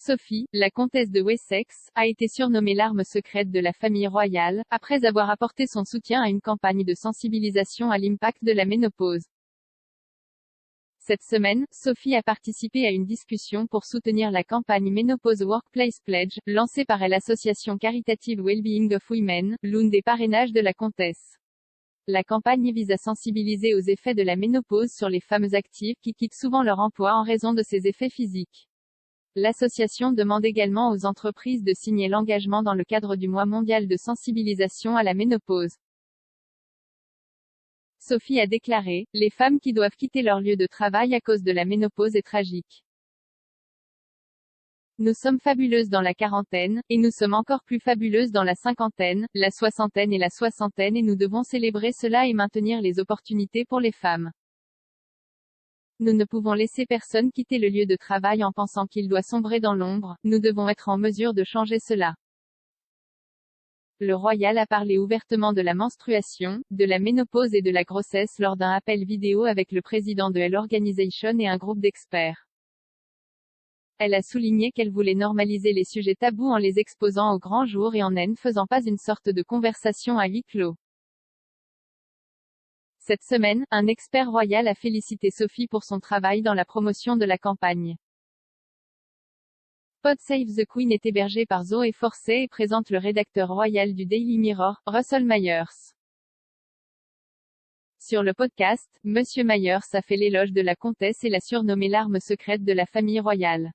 Sophie, la comtesse de Wessex, a été surnommée l'arme secrète de la famille royale, après avoir apporté son soutien à une campagne de sensibilisation à l'impact de la ménopause. Cette semaine, Sophie a participé à une discussion pour soutenir la campagne Menopause Workplace Pledge, lancée par l'association caritative Wellbeing of Women, l'une des parrainages de la comtesse. La campagne vise à sensibiliser aux effets de la ménopause sur les femmes actives qui quittent souvent leur emploi en raison de ses effets physiques. L'association demande également aux entreprises de signer l'engagement dans le cadre du mois mondial de sensibilisation à la ménopause. Sophie a déclaré, « Les femmes qui doivent quitter leur lieu de travail à cause de la ménopause est tragique. Nous sommes fabuleuses dans la quarantaine, et nous sommes encore plus fabuleuses dans la cinquantaine, la soixantaine et la soixantaine et nous devons célébrer cela et maintenir les opportunités pour les femmes. Nous ne pouvons laisser personne quitter le lieu de travail en pensant qu'il doit sombrer dans l'ombre, nous devons être en mesure de changer cela. » Le royal a parlé ouvertement de la menstruation, de la ménopause et de la grossesse lors d'un appel vidéo avec le président de l'Organisation et un groupe d'experts. Elle a souligné qu'elle voulait normaliser les sujets tabous en les exposant au grand jour et en ne faisant pas une sorte de conversation à huis clos. Cette semaine, un expert royal a félicité Sophie pour son travail dans la promotion de la campagne. Pod Save the Queen est hébergé par Zoé Forcey et présente le rédacteur royal du Daily Mirror, Russell Myers. Sur le podcast, Monsieur Myers a fait l'éloge de la comtesse et l'a surnommée l'arme secrète de la famille royale.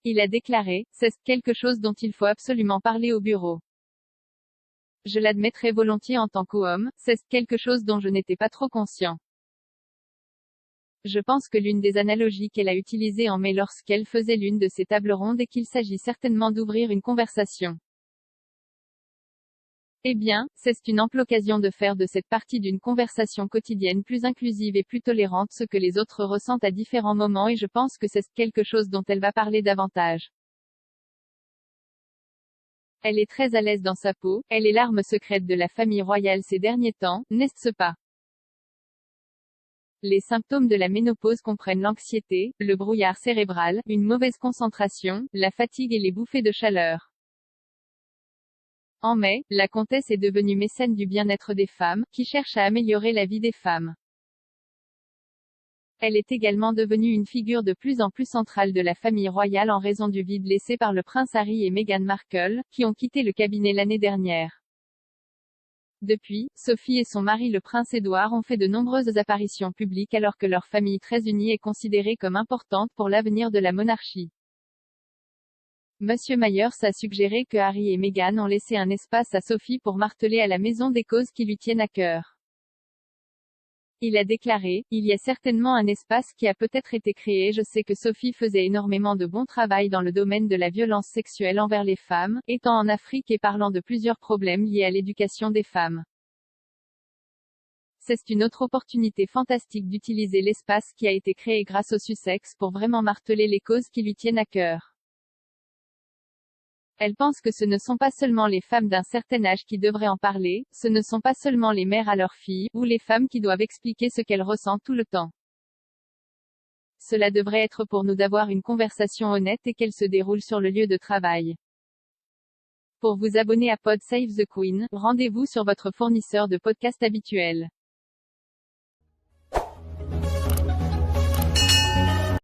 Il a déclaré, « C'est quelque chose dont il faut absolument parler au bureau. Je l'admettrai volontiers en tant qu'homme, c'est quelque chose dont je n'étais pas trop conscient. Je pense que l'une des analogies qu'elle a utilisées en mai lorsqu'elle faisait l'une de ses tables rondes est qu'il s'agit certainement d'ouvrir une conversation. Eh bien, c'est une ample occasion de faire de cette partie d'une conversation quotidienne plus inclusive et plus tolérante ce que les autres ressentent à différents moments et je pense que c'est quelque chose dont elle va parler davantage. Elle est très à l'aise dans sa peau, elle est l'arme secrète de la famille royale ces derniers temps, n'est-ce pas? Les symptômes de la ménopause comprennent l'anxiété, le brouillard cérébral, une mauvaise concentration, la fatigue et les bouffées de chaleur. En mai, la comtesse est devenue mécène du bien-être des femmes, qui cherche à améliorer la vie des femmes. Elle est également devenue une figure de plus en plus centrale de la famille royale en raison du vide laissé par le prince Harry et Meghan Markle, qui ont quitté le cabinet l'année dernière. Depuis, Sophie et son mari le prince Édouard ont fait de nombreuses apparitions publiques alors que leur famille très unie est considérée comme importante pour l'avenir de la monarchie. Monsieur Myers a suggéré que Harry et Meghan ont laissé un espace à Sophie pour marteler à la maison des causes qui lui tiennent à cœur. Il a déclaré, « Il y a certainement un espace qui a peut-être été créé. Je sais que Sophie faisait énormément de bon travail dans le domaine de la violence sexuelle envers les femmes, étant en Afrique et parlant de plusieurs problèmes liés à l'éducation des femmes. C'est une autre opportunité fantastique d'utiliser l'espace qui a été créé grâce au Sussex pour vraiment marteler les causes qui lui tiennent à cœur. Elle pense que ce ne sont pas seulement les femmes d'un certain âge qui devraient en parler, ce ne sont pas seulement les mères à leurs filles, ou les femmes qui doivent expliquer ce qu'elles ressentent tout le temps. Cela devrait être pour nous d'avoir une conversation honnête et qu'elle se déroule sur le lieu de travail. » Pour vous abonner à Pod Save the Queen, rendez-vous sur votre fournisseur de podcast habituel.